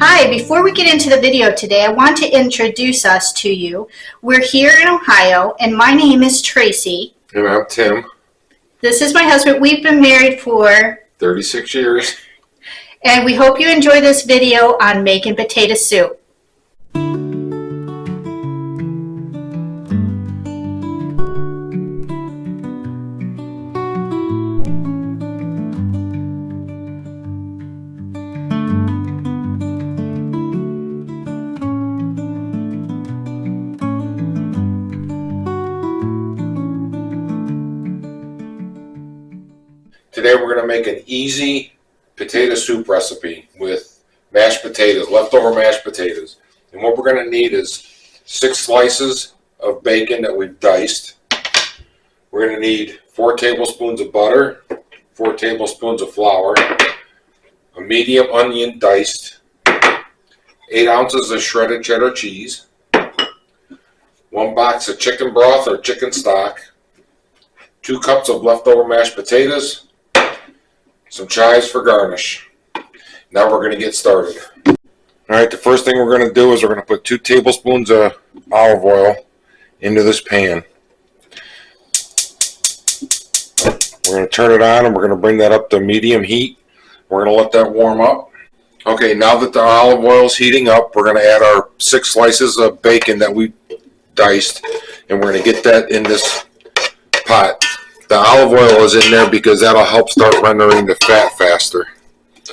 Hi, before we get into the video today, I want to introduce us to you. We're here in Ohio, and my name is Tracy. And I'm Tim. This is my husband. We've been married for 36 years. And we hope you enjoy this video on making potato soup. Today we're going to make an easy potato soup recipe with mashed potatoes, leftover mashed potatoes. And what we're going to need is 6 slices of bacon that we've diced. We're going to need 4 tablespoons of butter, 4 tablespoons of flour, a medium onion diced, 8 ounces of shredded cheddar cheese, 1 box of chicken broth or chicken stock, 2 cups of leftover mashed potatoes, some chives for garnish. Now we're going to get started. Alright, the first thing we're going to do is we're going to put 2 tablespoons of olive oil into this pan. We're going to turn it on and we're going to bring that up to medium heat. We're going to let that warm up. Okay, now that the olive oil is heating up, we're going to add our 6 slices of bacon that we diced, and we're going to get that in this pot. The olive oil is in there because that'll help start rendering the fat faster.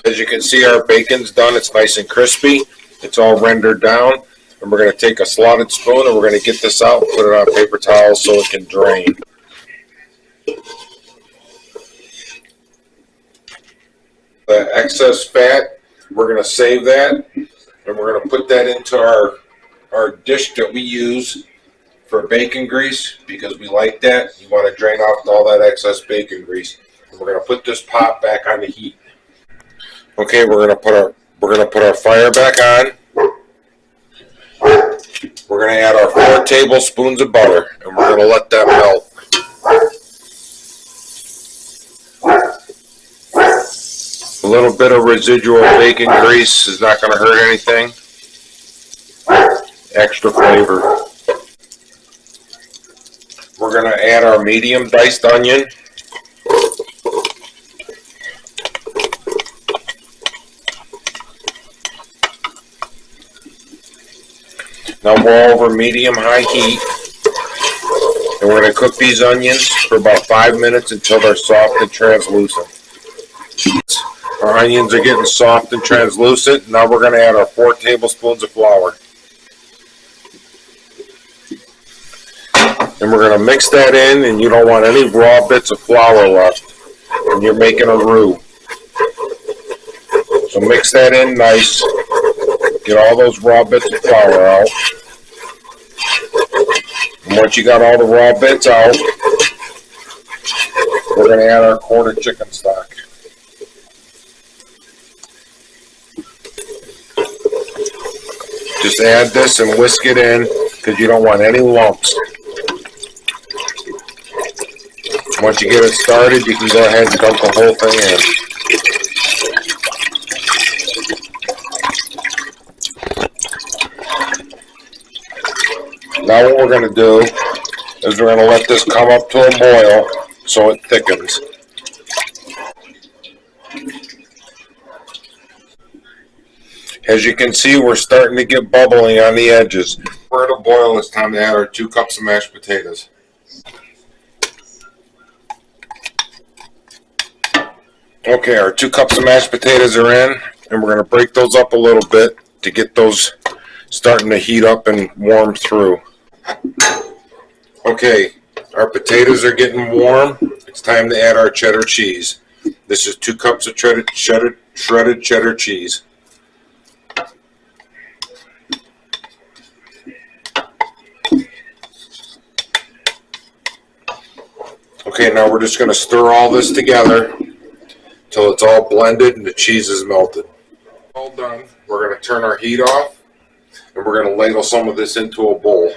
As you can see, our bacon's done. It's nice and crispy. It's all rendered down. And we're going to take a slotted spoon and we're going to get this out and put it on paper towels so it can drain. The excess fat, we're going to save that. And we're going to put that into our dish that we use for bacon grease, because we like that. You want to drain out all that excess bacon grease. And we're going to put this pot back on the heat. Okay, we're going to put our fire back on. We're going to add our 4 tablespoons of butter, and we're going to let that melt. A little bit of residual bacon grease is not going to hurt anything. Extra flavor. We're going to add our medium diced onion. Now we're over medium-high heat. And we're going to cook these onions for about 5 minutes until they're soft and translucent. Our onions are getting soft and translucent. Now we're going to add our 4 tablespoons of flour. And we're going to mix that in, and you don't want any raw bits of flour left. And you're making a roux. So mix that in nice. Get all those raw bits of flour out. And once you got all the raw bits out, we're going to add our quart of chicken stock. Just add this and whisk it in, because you don't want any lumps. Once you get it started, you can go ahead and dump the whole thing in. Now what we're going to do is we're going to let this come up to a boil so it thickens. As you can see, we're starting to get bubbling on the edges. We're at a boil. It's time to add our 2 cups of mashed potatoes. Okay, our 2 cups of mashed potatoes are in, and we're going to break those up a little bit to get those starting to heat up and warm through. Okay, our potatoes are getting warm. It's time to add our cheddar cheese. This is 2 cups of shredded cheddar cheese. Okay, now we're just going to stir all this together until it's all blended and the cheese is melted. All done. We're going to turn our heat off, and we're going to ladle some of this into a bowl.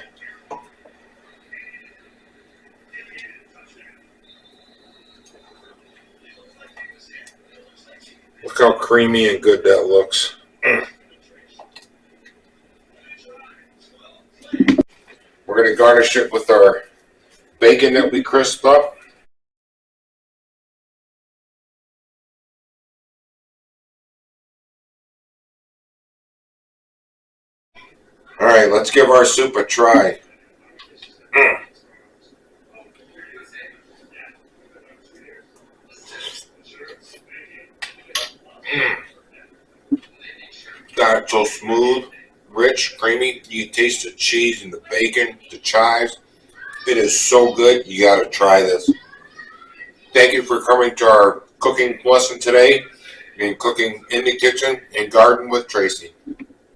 Look how creamy and good that looks. garnish it with our bacon that we crisped up. All right, let's give our soup a try. God, it's so smooth, rich, creamy. You taste the cheese and the bacon, the chives. It is so good. You got to try this. Thank you for coming to our cooking lesson today in Cooking in the Kitchen and Garden with Tracy.